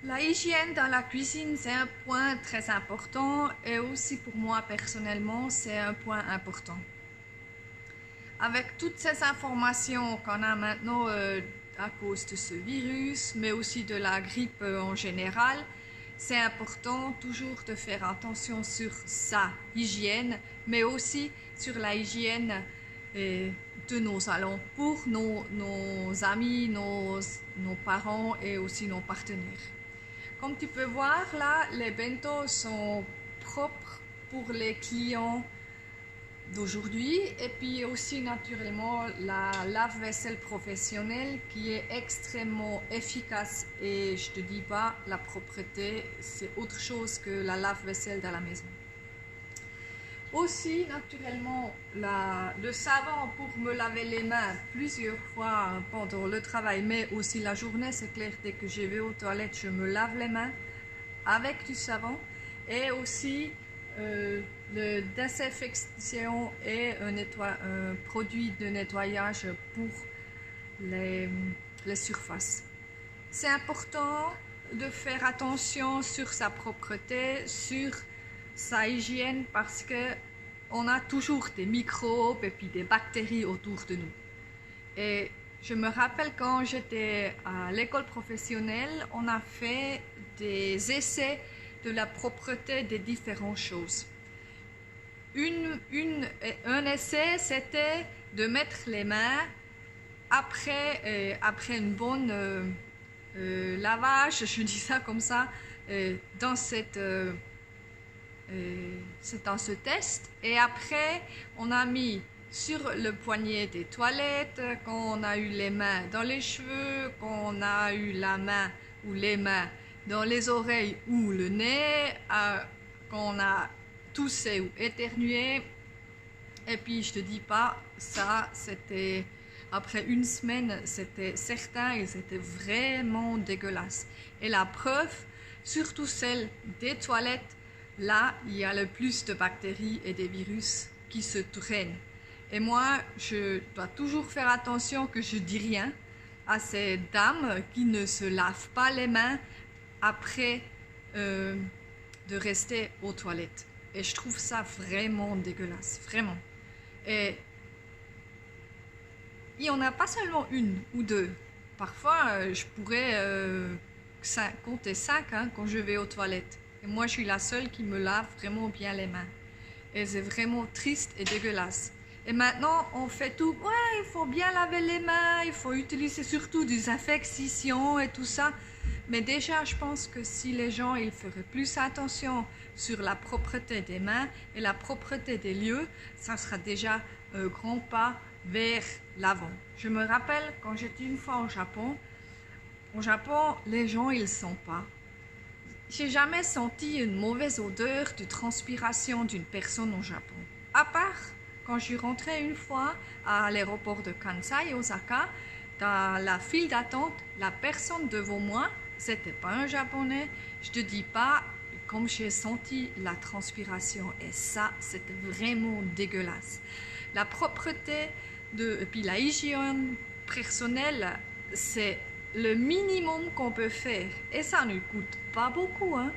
La hygiène dans la cuisine, c'est un point très important et aussi pour moi personnellement, c'est un point important. Avec toutes ces informations qu'on a maintenant à cause de ce virus, mais aussi de la grippe en général, c'est important toujours de faire attention sur sa hygiène, mais aussi sur la hygiène de nos salons pour nos amis, nos parents et aussi nos partenaires. Comme tu peux voir là, les bentos sont propres pour les clients d'aujourd'hui et puis aussi naturellement la lave-vaisselle professionnelle qui est extrêmement efficace et je te dis pas, la propreté c'est autre chose que la lave-vaisselle dans la maison. Aussi naturellement le savon pour me laver les mains plusieurs fois pendant le travail mais aussi la journée, c'est clair, dès que je vais aux toilettes je me lave les mains avec du savon et aussi le désinfection et un produit de nettoyage pour les surfaces. C'est important de faire attention sur sa propreté, sur sa hygiène parce que on a toujours des microbes et puis des bactéries autour de nous. Et je me rappelle quand j'étais à l'école professionnelle, on a fait des essais de la propreté des différentes choses. Un essai, c'était de mettre les mains après une bonne lavage, je dis ça comme ça, dans dans ce test. Et après, on a mis sur le poignet des toilettes, quand on a eu les mains dans les cheveux, quand on a eu la main ou les mains dans les oreilles ou le nez, quand on a toussé ou éternué. Et puis je te dis pas, ça c'était après une semaine, c'était certain et c'était vraiment dégueulasse. Et la preuve, surtout celle des toilettes, là il y a le plus de bactéries et des virus qui se traînent. Et moi, je dois toujours faire attention que je dis rien à ces dames qui ne se lavent pas les mains après de rester aux toilettes. Et je trouve ça vraiment dégueulasse, vraiment. Et il n'y en a pas seulement une ou deux. Parfois, je pourrais compter 5 quand je vais aux toilettes. Et moi, je suis la seule qui me lave vraiment bien les mains. Et c'est vraiment triste et dégueulasse. Et maintenant, on fait tout. Ouais, il faut bien laver les mains, il faut utiliser surtout des désinfections et tout ça. Mais déjà, je pense que si les gens ils feraient plus attention sur la propreté des mains et la propreté des lieux, ça sera déjà un grand pas vers l'avant. Je me rappelle quand j'étais une fois au Japon, les gens ils sont pas. J'ai jamais senti une mauvaise odeur de transpiration d'une personne au Japon. À part quand je suis rentrée une fois à l'aéroport de Kansai, Osaka, dans la file d'attente, la personne devant moi, c'était pas un japonais, je te dis pas, comme j'ai senti la transpiration et ça, c'était vraiment dégueulasse. La propreté et puis la hygiène personnelle, c'est le minimum qu'on peut faire et ça ne coûte pas beaucoup, hein.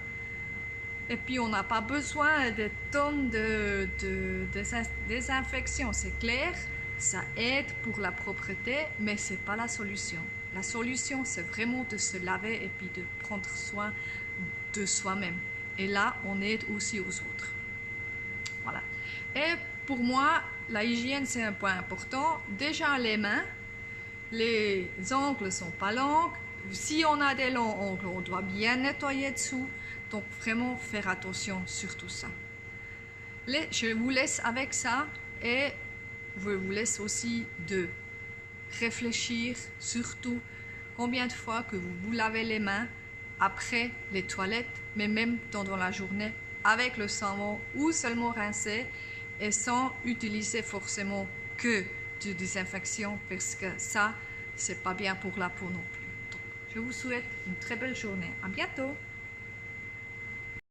Et puis on n'a pas besoin de tonnes de désinfection, c'est clair, ça aide pour la propreté, mais c'est pas la solution. La solution, c'est vraiment de se laver et puis de prendre soin de soi-même. Et là, on aide aussi aux autres. Voilà. Et pour moi, la hygiène, c'est un point important. Déjà, les mains, les ongles sont pas longs. Si on a des longs ongles, on doit bien nettoyer dessous. Donc, vraiment faire attention sur tout ça. Je vous laisse avec ça et je vous laisse aussi de réfléchir surtout combien de fois que vous vous lavez les mains après les toilettes, mais même pendant la journée avec le savon ou seulement rincer et sans utiliser forcément que de désinfection parce que ça, c'est pas bien pour la peau non plus. Donc, je vous souhaite une très belle journée. À bientôt!